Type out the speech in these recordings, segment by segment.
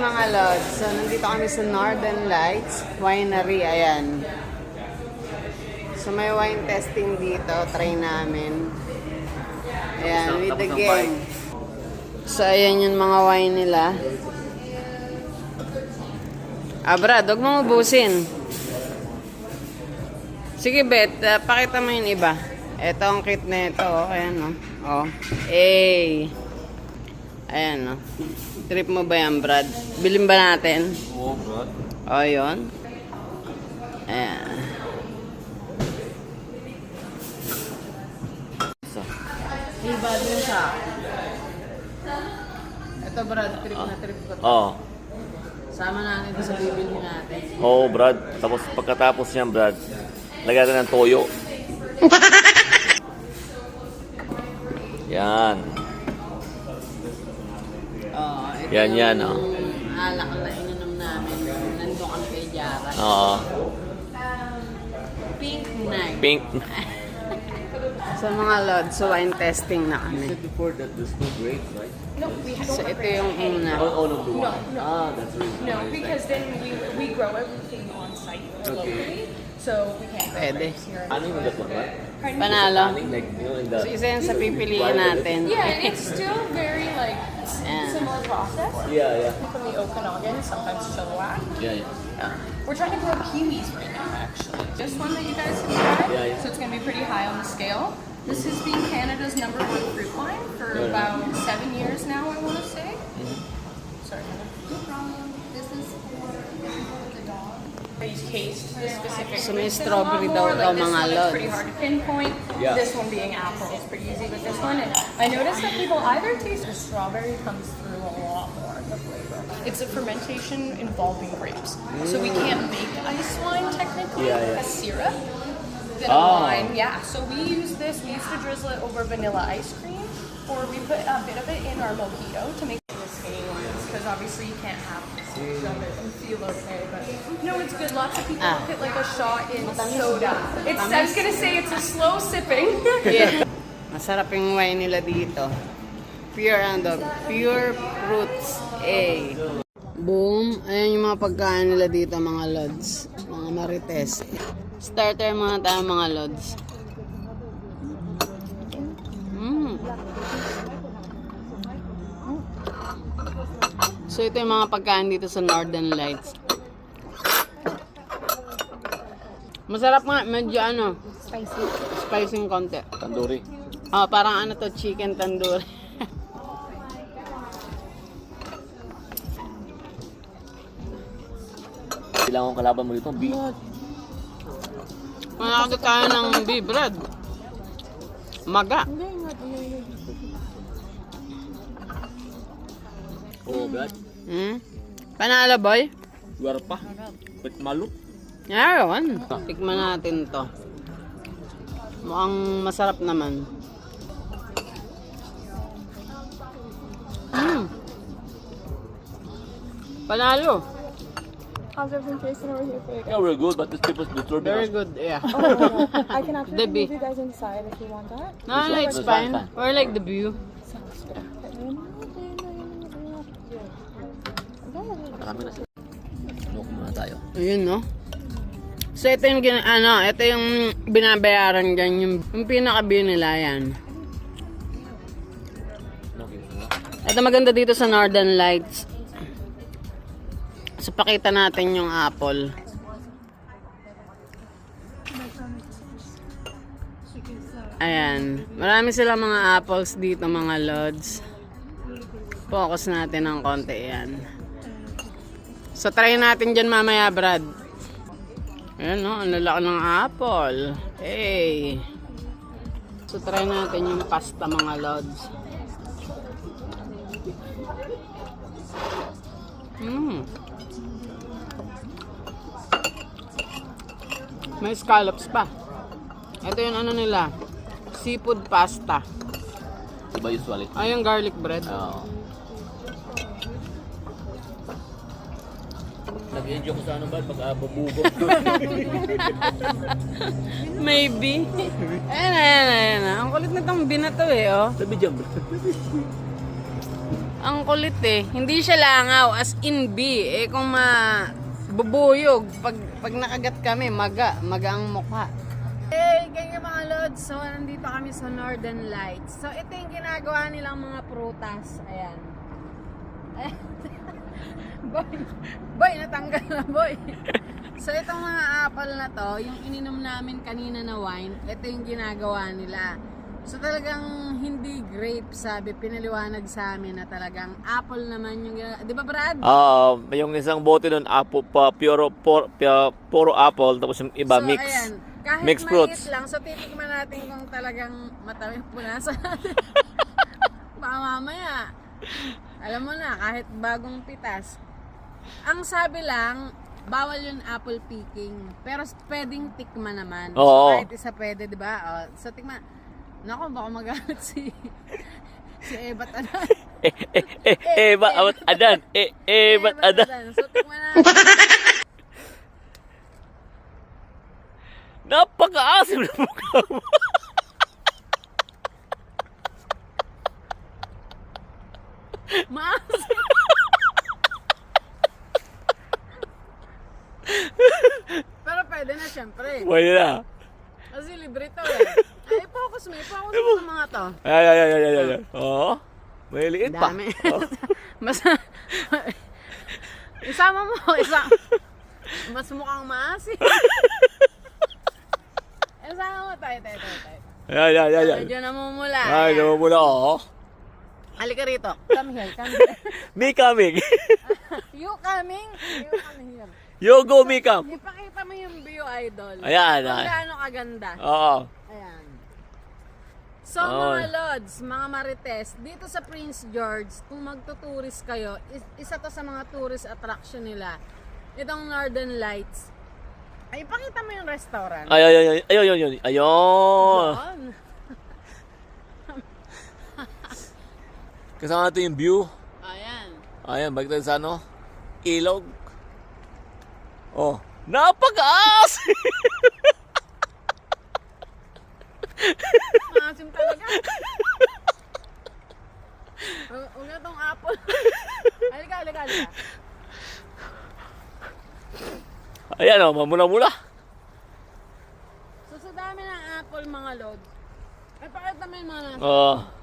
mga lods. So, nandito kami sa Northern Lights Winery. Ayan. So, may wine testing dito. Try namin. Ayan, with the gang. So, ayan yung mga wine nila. Brad, huwag mo ubusin. Sige, Bet. Pakita mo yung iba. Ito ang kit na ito. Ayan, no? Oh. Hey. Ayan, no? Trip mo ba yan, Brad? Bilhin ba natin? Oo, Brad. O, yun. Ayan. Iba din siya. Ito, Brad. Trip na trip ko. Oo. Sama natin ito sa bibilhin natin. Oo, Brad. Tapos pagkatapos niyan, Brad, lagyan natin ng toyo. Yan. Ito Yan, yung oh. alak na ininom namin. Nandun kami kay Jara. Oo. Pink night. Pink. Sa mga lods, so wine testing na kami. Before that, there's no grapes, right? No, we don't So have ito grapes. yung una. Oh, no, the wine. No. That's the reason. No, because then we grow everything on site locally, so we can't grow Pwede. grapes here. Ano yung that one, right? Pardon me? Panalo. Like, you know, in the... So isa yan sa pipiliin natin. Yeah, it's still very like Yeah. similar process. Yeah. From the Okanagan, sometimes Chilliwack. Yeah. We're trying to grow kiwis right now, actually. This one that you guys can try, Yeah. so it's going to be pretty high on the scale. This has been Canada's #1 fruit wine for Yeah. about 7 years now, I want to say. Sorry. No problem. This is for the dog. You taste the specific So may fruits a strawberry lot daw more. daw, Like this mga one, it's pretty lods. hard to pinpoint. Yeah. This one being apple is pretty easy with this one. And I noticed that people either taste the strawberry comes through a lot more in the flavor. It's a fermentation involving grapes. So we can't make ice wine technically, Yeah. a syrup. Than a Oh. wine, yeah. So we use this. We used to drizzle it over vanilla ice cream, or we put a bit of it in our mojito to make it skinny ones. Because obviously you can't have this of it and feel okay. But no, it's good. Lots of people put like a shot in soda. It's. I was gonna say it's a slow sipping. Yeah. Masarap yung wine nila dito. Pure fruits A. Boom. Ayan yung mga pagkain nila dito, mga lods. Mga marites. Starter muna tayo, mga lods. So ito yung mga pagkain dito sa Northern Lights. Masarap nga, medyo Spicy. spicy yung konti. Tandoori. Parang ano to, chicken tandoori. Kailangan kong kalaban mo dito, beef. Manakagod tayo ng beef bread. Maga. Oo, Brad. Panalo, boy. Luar pa. Ba't malu? Yaron. Tikman natin to. Mukhang masarap naman. Panalo. How's everything tasting over here for you guys? Yeah, we're good, but these people's disturbing Very us. good, yeah. I can actually The move beef. you guys inside if you want that. No, it's It's fine. fine. Or like the view. Marami na sila. Ano ko muna tayo? Ayun, no? So, ito yung, ito yung binabayaran dyan. Yung pinaka-view nila, yan. Ito maganda dito sa Northern Lights. So, pakita natin yung apple. Ayan. Marami silang mga apples dito, mga lods. Focus natin ng konti, yan. So, try natin dyan mamaya, Brad. Ayan, no? Ang lalaki ng apple. Hey! So, try natin yung pasta, mga lods. May scallops pa. Ito yung ano nila. Seafood pasta. Diba usually? Ay, yung garlic bread. Oo. Nag-enjoy ko sa ano ba? Pag-ababugo. Maybe. Ayan. Ang kulit na tong bina to eh, oh. Sabi dyan, bro. Ang kulit eh. Hindi siya langaw, as in B. Eh kung bubuyog, pag nakagat kami, maga ang mukha. Hey, ganyan mga lods. So, nandito kami sa Northern Lights. So, ito yung ginagawa nilang mga prutas. Ayan. Boy, natanggal na, boy. So, itong mga apple na to, yung ininom namin kanina na wine, ito yung ginagawa nila. So, talagang hindi grape, sabi, pinaliwanag sa amin na talagang apple naman yung ginagawa. Di ba, Brad? Yung isang bote nun, puro apple, tapos yung iba So, mix. ayan. Kahit Mixed maliit fruits. lang, so titikman natin kung talagang matamis punasan natin. Baka mamaya, alam mo na, kahit bagong pitas. Ang sabi lang, bawal yung apple picking. Pero pwedeng tikman naman. Oo. So kahit isa pwede, di ba? O, so tikman. Naku, baka magalit si Ebat Adan. Ba't adan? Ba't adan? So tikman natin. Napaka-asim na mukha mo. Maasim. Pero pwede na syempre. Pwede na. Kasi libre to eh. Ay, focus mo sa mga to. Ay. Oo. May liit pa. Dami. Oh. Mas, isama mo, mas mukhang maasim. Isama mo, tayo. Ayan. Medyo namumula. Ay, naman muna ako. Halika rito. Come here. Me coming. You coming here. You go, me come. Ipakita mo yung view, idol. Ayan. Kung gaano kaganda. Oo. Ayan. So, mga lods, mga marites, dito sa Prince George, kung magtuturist kayo, isa to sa mga tourist attraction nila. Itong Northern Lights. Ay, ipakita mo yung restaurant. Ayun. Doon. Kasama natin yung view. Ayan. Ayan, balik tayo sa ano? Ilog. Oh, napaka-asim! Maasim talaga. Huwag na tong apple. Halika. Ayan, mamula-mula. So, sa dami ng apple, mga lods. Ay, pakita mo yung mga nasa. Oo.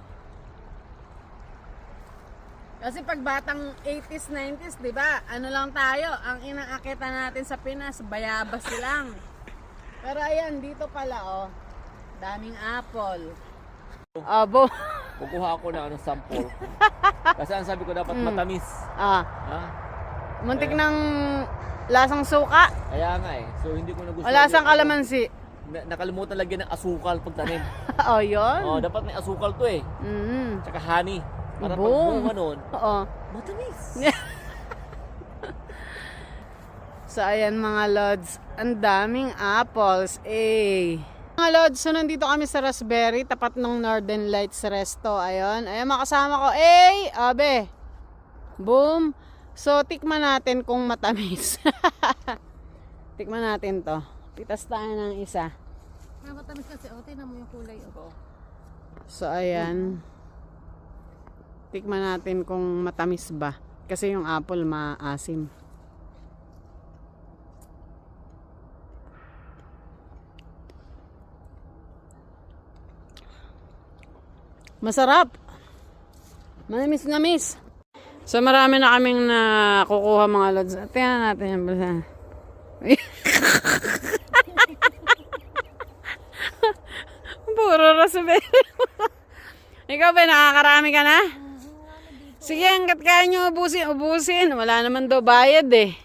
Kasi pag batang 80s, 90s, di ba? Ano lang tayo, ang inaakita natin sa Pinas, bayabas lang. Pero ayan, dito pala, oh. Daming apple. Abo. Kukuha ako ng sample. Kasi ang sabi ko dapat matamis. Ha? Muntik ng lasang suka. Kaya nga eh. So hindi ko nagustuhan. O lasang kalamansi. Nakalimutan lagyan ng asukal pag tanim. Oh, yun. Oh, dapat may asukal to eh. Tsaka honey. Para pag Boom. bunga nun, Oo. matamis. So, ayan mga lods. Ang daming apples. Mga lods, so nandito kami sa Raspberry, tapat ng Northern Lights Resto. Ayun. Ayun, makasama ko. Abe. Boom. So, tikman natin kung matamis. Tikman natin to. Pitas tayo ng isa. Matamis kasi, tingnan mo yung kulay. So, ayan. Tikman natin kung matamis ba. Kasi yung apple maasim. Masarap. Manamis-namis. So marami na kaming nakukuha mga lods. Tingnan natin yung basa. Puro raspberry. Ikaw ba, nakakarami ka na? Sige, hanggat kaya nyo ubusin. Wala naman daw bayad eh.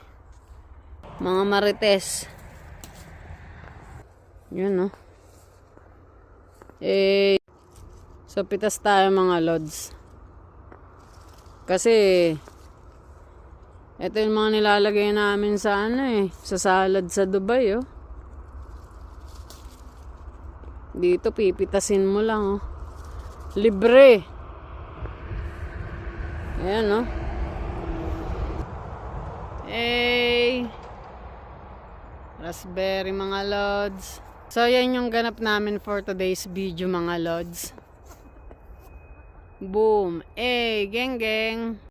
Mga marites. Yun, no? So, pitas tayo mga lods. Kasi, ito yung mga nilalagay namin sa sa salad sa Dubai, oh. Dito, pipitasin mo lang, oh. Libre. Ayan, no? Raspberry, mga lods. So, yan yung ganap namin for today's video, mga lods. Boom. Eh, geng geng.